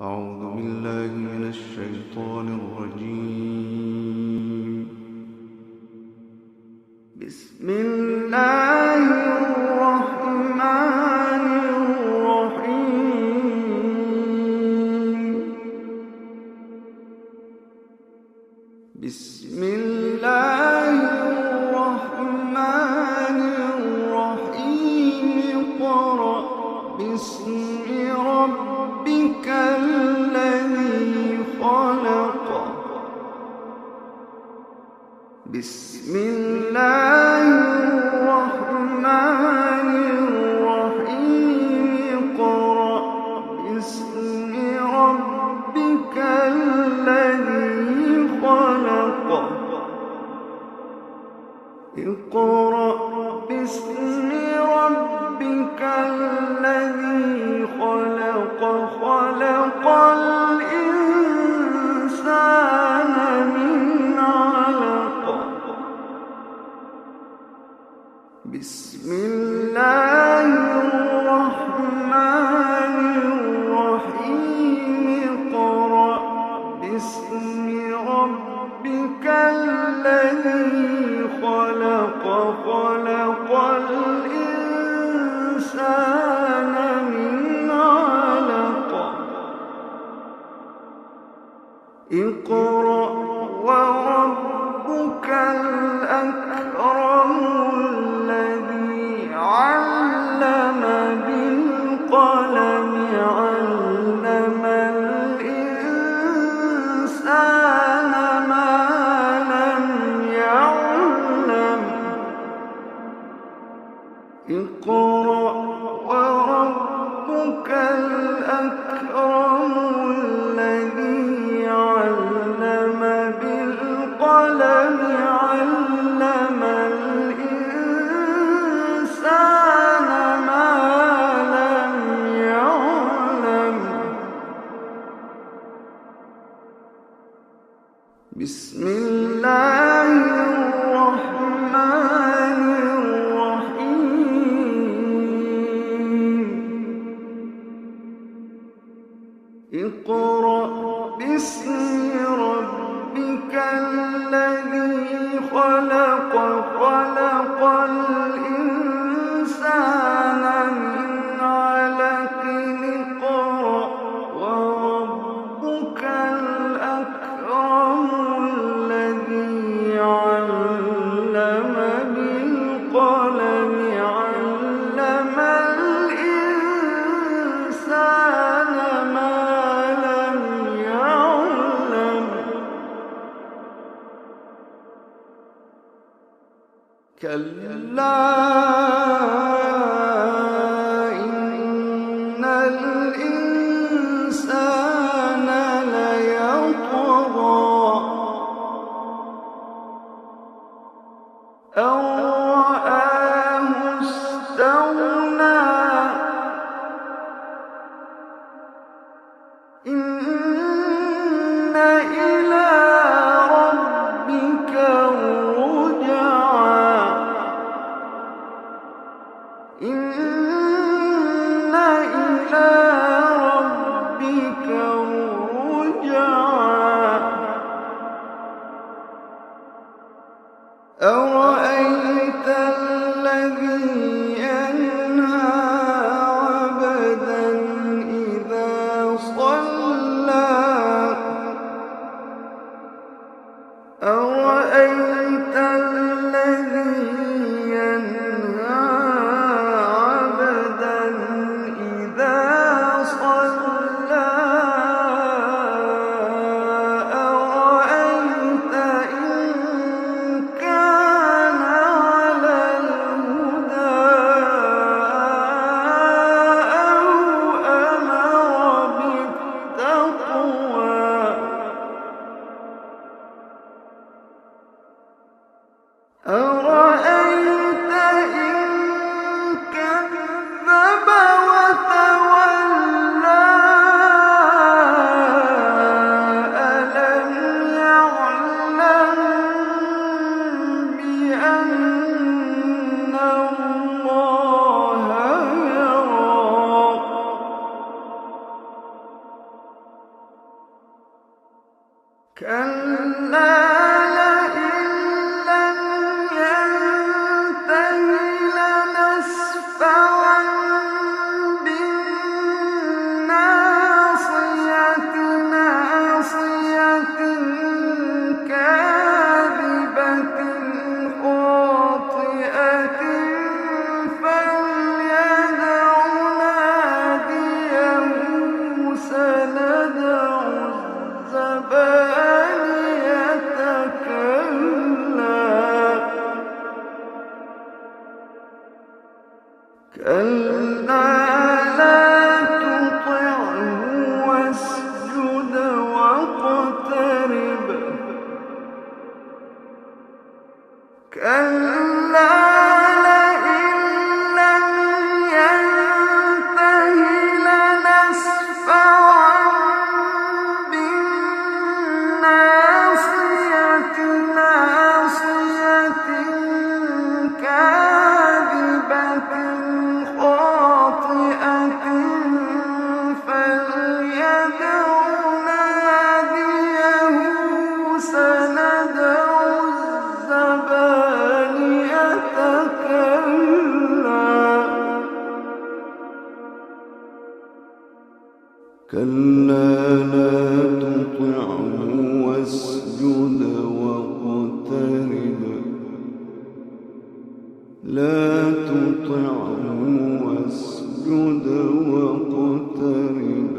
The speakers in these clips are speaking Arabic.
أعوذ بالله من الشيطان الرجيم. بسم الله الرحمن الرحيم. بسم الله الرحمن الرحيم. اقرأ باسم ربك الذي خلق. بسم الله الرحمن الرحيم. اقرأ باسم ربك الذي خلق. اقرأ باسم ربك الذي خلق. خلق الإنسان من علق. بسم الله الرحمن الرحيم. اقرأ باسم ربك الذي خلق. خلق الإنسان من علق. اقرأ وربك الأكرم الذي علم بالقلم. علم الإنسان ما لم يعلم. اقرأ وربك الأكرم الذي علم بالقلم. علم الإنسان ما لم يعلم. بسم الله الرحمن الرحيم. اقرأ باسم ربك الذي خلق. خلق الإنسان من علق. اقرأ وربك الأكرم الذي علم بالقلم. علم الإنسان ما لم يعلم. كلا إن الإنسان ليطغى أن رآه استغنى. إن إلى ربك الرجعى. إن إلى ربك الرجعى. أرأيت الذي ينهى عبدا إذا صلى. كلا لئن لم ينته لنسفعا بالناصية ناصية كاذبة خاطئة فليدع ناديه سندع الزبانية كلا لا تطعه واسجد واقترب كلا لئن لم ينته لنسفعا بالناصية ناصية كاذبة خاطئة فليدع ناديه سندع الزبانية كلا لا تطعه واسجد واقترب لا تطعه واسجد واقترب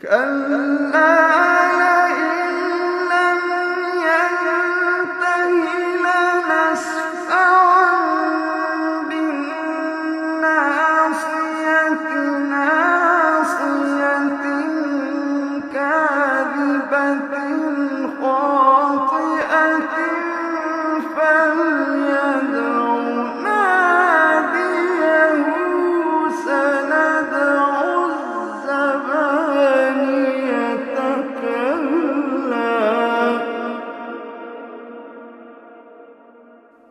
كلا لئن لم ينته لنسفعا بالناصية ناصية كاذبة خاطئة فليدع ناديه سندع الزبانية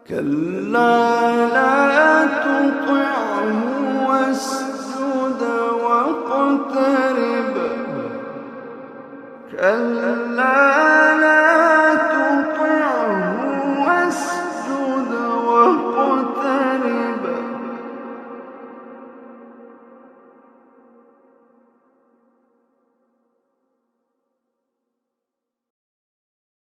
كلا لا تطعه واسجد واقترب كلا